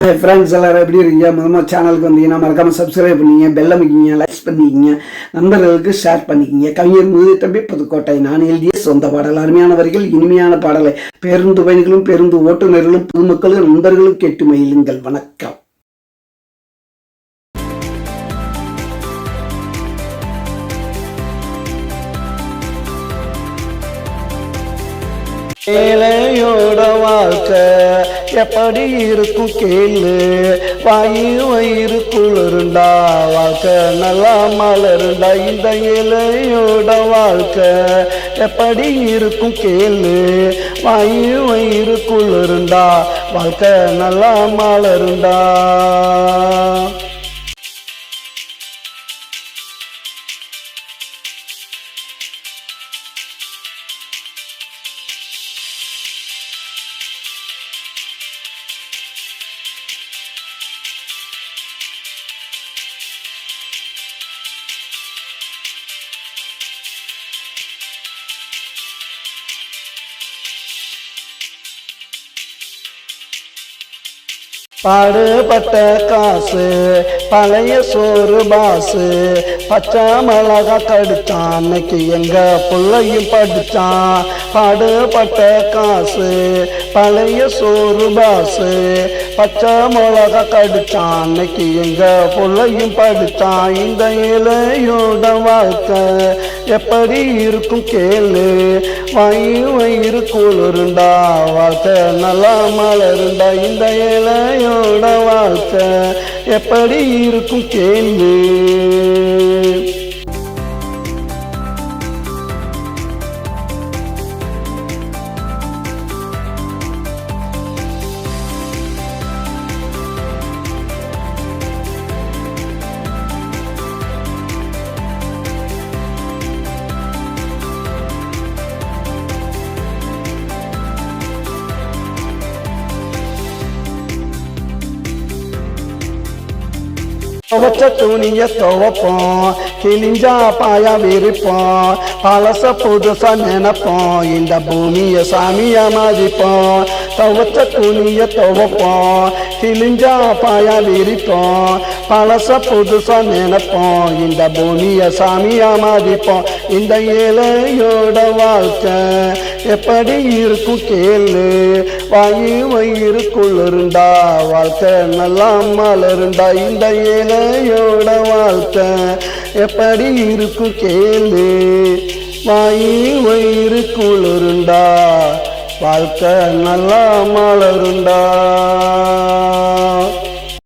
Friends எல்லாரும் எப்படி இருக்கீங்க? முதல்ல சேனலுக்கு வந்தீங்கன்னா மறக்காம சப்ஸ்கிரைப் பண்ணிங்க, பெல் அமைக்கிங்க, லைக்ஸ் பண்ணிக்கிங்க, நண்பர்களுக்கு ஷேர் பண்ணிக்கிங்க. கவிஞர் முதுதம்பி புதுக்கோட்டை. நான் எழுதிய சொந்த பாடல். அருமையான வரிகள், இனிமையான பாடலை பேருந்து பயணிகளும் பேருந்து ஓட்டுநர்களும் பொதுமக்களும் நண்பர்களும் கேட்டு மகிழுங்கள். வணக்கம். ஏழையோட வாழ்க்கை எப்படி இருக்கும் கேளு, வாயு வயிறு குளிருண்டா, வாழ்க்கை நல்லா மலருண்டா. இந்த ஏழையோட வாழ்க்கை எப்படி இருக்கும் கேளு, வாயு வயிறு குளிருண்டா, வாழ்க்கை நல்லா மலருண்டா. பாடுபட்ட காசு பழைய சோறு பாசு, பச்சை மிளகா கடிச்சான், அன்னைக்கு எங்க பிள்ளையும் படிச்சான். பாடுபட்ட காசு பழைய சோறு பாசு, பச்சை மிளகா கடிச்சான், அன்னைக்கு எங்க பிள்ளையும் படிச்சான். இந்த இலையோட வாழ்க்கை எப்படி இருக்கும் கேளு, வயிறு குளிருண்டா, வாழ்க்கை நல்லா மலருண்டா. இந்த இலையோட வாழ்க்கை எப்படி இருக்கும் கேளு. துவச்ச துணிய துவப்போம், கிழிஞ்சா பாயா விரிப்போம், பழச புதுசா நினைப்போம், இந்த பூமிய சாமியா மதிப்போம். துவச்ச துணிய துவப்போம், கிழிஞ்சா பாயா விரிப்போம், பழச புதுசா நினைப்போம், இந்த பூமிய சாமியா மதிப்போம். இந்த ஏழையோட வாழ்க்கை எப்படி இருக்கும் கேளு, வயிறு குளிருண்டா, வாழ்க்கை நல்லா மலருண்டா. இந்த ஏழையோட வாழ்க்கை எப்படி இருக்கும் கேளு, வயிறு குளிருண்டா, வாழ்க்கை நல்லா மலருண்டா.